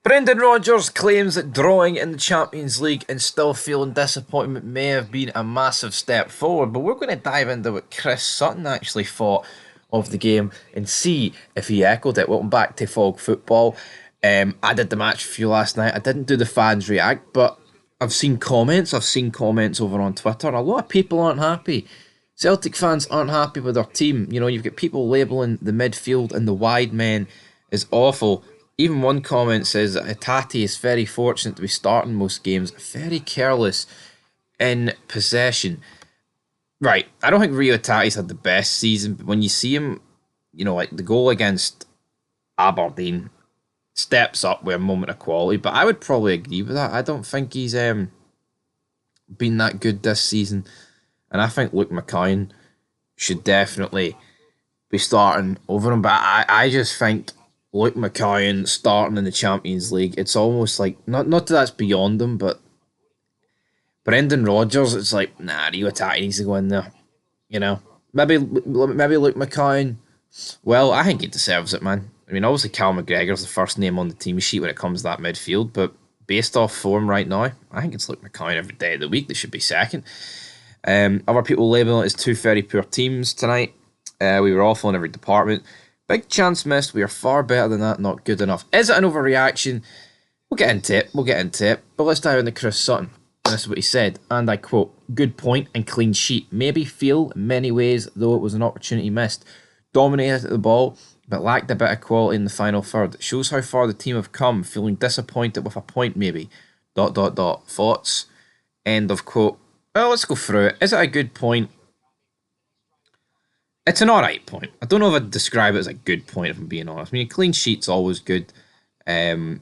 Brendan Rodgers claims that drawing in the Champions League and still feeling disappointment may have been a massive step forward, but we're going to dive into what Chris Sutton actually thought of the game and see if he echoed it. Welcome back to Fog Football. I did the match review last night. I didn't do the fans react, but I've seen comments. I've seen comments over on Twitter. A lot of people aren't happy. Celtic fans aren't happy with their team. You know, you've got people labelling the midfield and the wide men as awful. Even one comment says that Hatate is very fortunate to be starting most games, very careless in possession. Right, I don't think Rio Hatate's had the best season, but when you see him, you know, like the goal against Aberdeen steps up with a moment of quality, but I would probably agree with that. I don't think he's been that good this season, and I think Luke McCown should definitely be starting over him, but I just think Luke McCown starting in the Champions League, it's almost like, not that that's beyond him, but Brendan Rodgers, it's like, nah, Rio Hatate needs to go in there, you know. Maybe Luke McCown, well, I think he deserves it, man. I mean, obviously Cal McGregor's the first name on the team sheet when it comes to that midfield, but based off form right now, I think it's Luke McCown every day of the week that should be second. Other people label it as two very poor teams tonight. We were awful in every department. Big chance missed. We are far better than that. Not good enough. Is it an overreaction? We'll get into it. But let's dive into Chris Sutton. And this is what he said. And I quote, "Good point and clean sheet. Maybe feel in many ways, though it was an opportunity missed. Dominated the ball, but lacked a bit of quality in the final third. It shows how far the team have come. Feeling disappointed with a point maybe. ... Thoughts?" End of quote. Well, let's go through it. Is it a good point? It's an alright point. I don't know if I'd describe it as a good point, if I'm being honest. I mean, a clean sheet's always good. I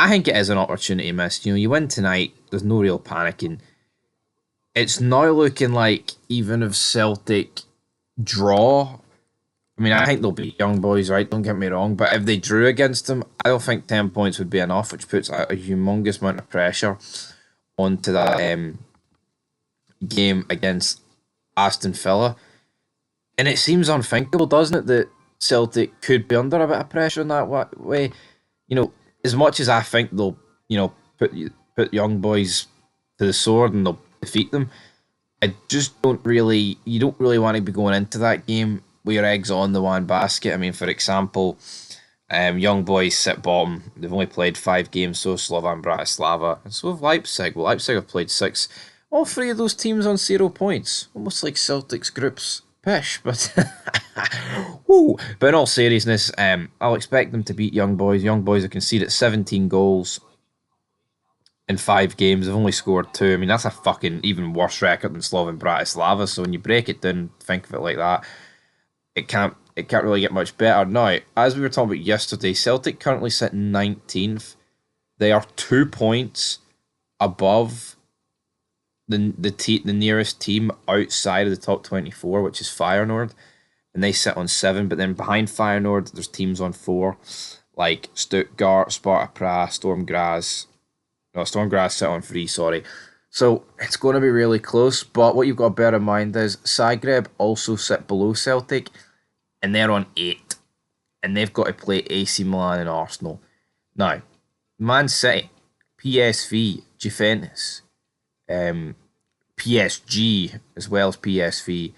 think it is an opportunity missed. You know, you win tonight, there's no real panicking. It's now looking like even if Celtic draw, I mean, I think they'll beat Young Boys, right? Don't get me wrong. But if they drew against them, I don't think 10 points would be enough, which puts a humongous amount of pressure onto that game against Aston Villa. And it seems unthinkable, doesn't it, that Celtic could be under a bit of pressure in that way. You know, as much as I think they'll, you know, put Young Boys to the sword and they'll defeat them, I just don't really, you don't really want to be going into that game with your eggs on the one basket. I mean, for example, Young Boys sit bottom. They've only played 5 games, so Slovan Bratislava. And so have Leipzig. Well, Leipzig have played 6. All 3 of those teams on 0 points. Almost like Celtic's groups. Pish, but woo. But in all seriousness, I'll expect them to beat Young Boys. Young Boys have conceded 17 goals in 5 games. They've only scored 2. I mean, that's a fucking even worse record than Slovan Bratislava. So when you break it down, think of it like that, it can't really get much better. Now, as we were talking about yesterday, Celtic currently sit 19th. They are 2 points above the nearest team outside of the top 24, which is Feyenoord, and they sit on 7. But then behind Feyenoord, there's teams on 4, like Stuttgart, Sparta Prague, Storm Graz sit on 3. Sorry, so it's going to be really close. But what you've got to bear in mind is Zagreb also sit below Celtic, and they're on 8, and they've got to play AC Milan and Arsenal. Now, Man City, PSV, Juventus, PSG as well as PSV,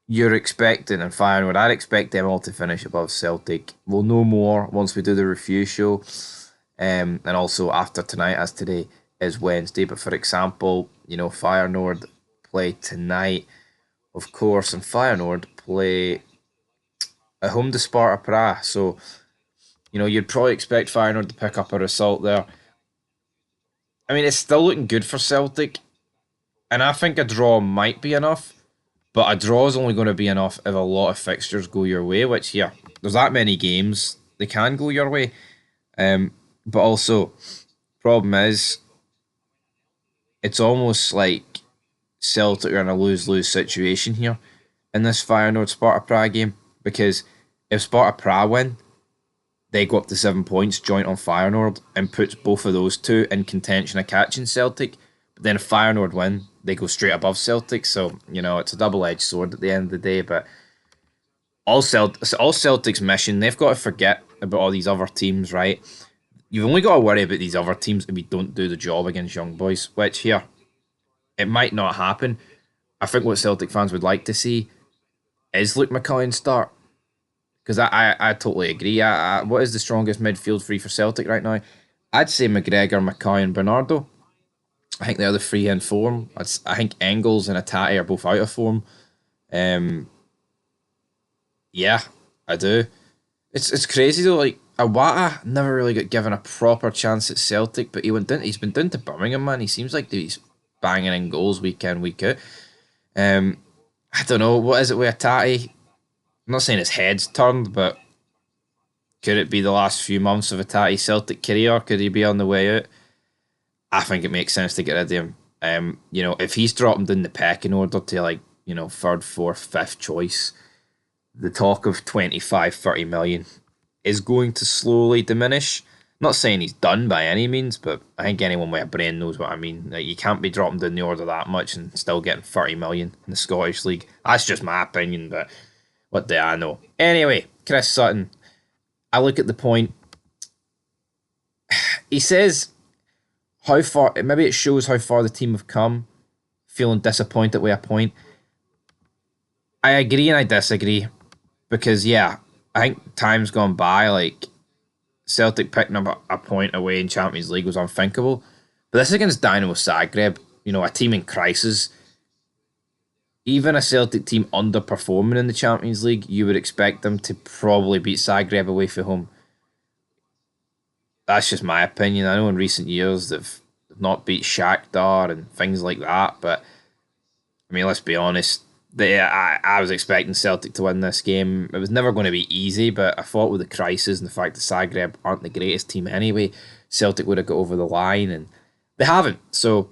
you're expecting, and Feyenoord, I'd expect them all to finish above Celtic. We'll know more once we do the review show, and also after tonight, as today is Wednesday. But for example, you know, Feyenoord play tonight, of course, and Feyenoord play at home to Sparta Prague. So, you know, you'd probably expect Feyenoord to pick up a result there. I mean, it's still looking good for Celtic, and I think a draw might be enough, but a draw is only going to be enough if a lot of fixtures go your way, which, yeah, there's that many games, they can go your way. But also, problem is, it's almost like Celtic are in a lose-lose situation here in this Feyenoord-Sparta Prague game, because if Sparta Prague win, they go up to 7 points, joint on Feyenoord, and puts both of those two in contention of catching Celtic. But then if Feyenoord win, they go straight above Celtic. So, you know, it's a double-edged sword at the end of the day. But all Celtic's mission, they've got to forget about all these other teams, right? you've only got to worry about these other teams if we don't do the job against young boys, which here, it might not happen. I think what Celtic fans would like to see is Luke McCoy start. Because I totally agree. What is the strongest midfield three for Celtic right now? I'd say McGregor, Mackay, and Bernardo. I think they're the three in form. I think Engels and Atati are both out of form. Um, yeah, I do. It's crazy though. Like Awata never really got given a proper chance at Celtic, but he's been down to Birmingham, man. He seems like he's banging in goals week in week out. Um, I don't know what is it with Atati. I'm not saying his head's turned, but could it be the last few months of Atati's Celtic career? Could he be on the way out? I think it makes sense to get rid of him. If he's dropping down the pecking order to third, fourth, fifth choice, the talk of 25, 30 million is going to slowly diminish. Not saying he's done by any means, but I think anyone with a brain knows what I mean. Like, you can't be dropping down the order that much and still getting 30 million in the Scottish League. That's just my opinion, but what do I know? Anyway, Chris Sutton, I look at the point. He says how far, maybe it shows how far the team have come, feeling disappointed with a point. I agree and I disagree because, yeah, I think time's gone by. Like, Celtic picking up a point away in Champions League was unthinkable. But this is against Dynamo Zagreb, a team in crisis. Even a Celtic team underperforming in the Champions League, you would expect them to probably beat Zagreb away from home. That's just my opinion. I know in recent years they've not beat Shakhtar and things like that, but I mean, let's be honest. I was expecting Celtic to win this game. It was never going to be easy, but I thought with the crisis and the fact that Zagreb aren't the greatest team anyway, Celtic would have got over the line, and they haven't. So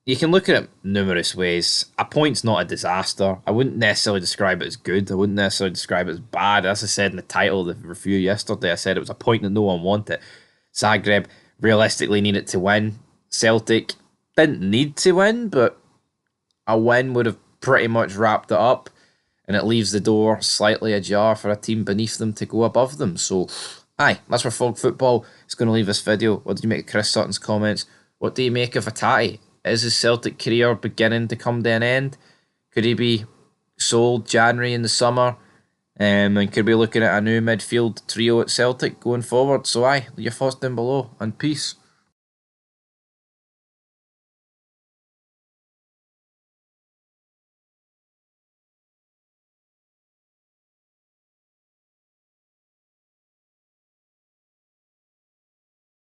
you can look at it numerous ways. A point's not a disaster. I wouldn't necessarily describe it as good. I wouldn't necessarily describe it as bad. As I said in the title of the review yesterday, I said it was a point that no one wanted. Zagreb realistically needed to win. Celtic didn't need to win, but a win would have pretty much wrapped it up, and it leaves the door slightly ajar for a team beneath them to go above them. So, aye, that's where Fog Football is going to leave this video. What did you make of Chris Sutton's comments? What do you make of Atati? Is his Celtic career beginning to come to an end? Could he be sold January in the summer? And could we be looking at a new midfield trio at Celtic going forward? So aye, leave your thoughts down below, and peace.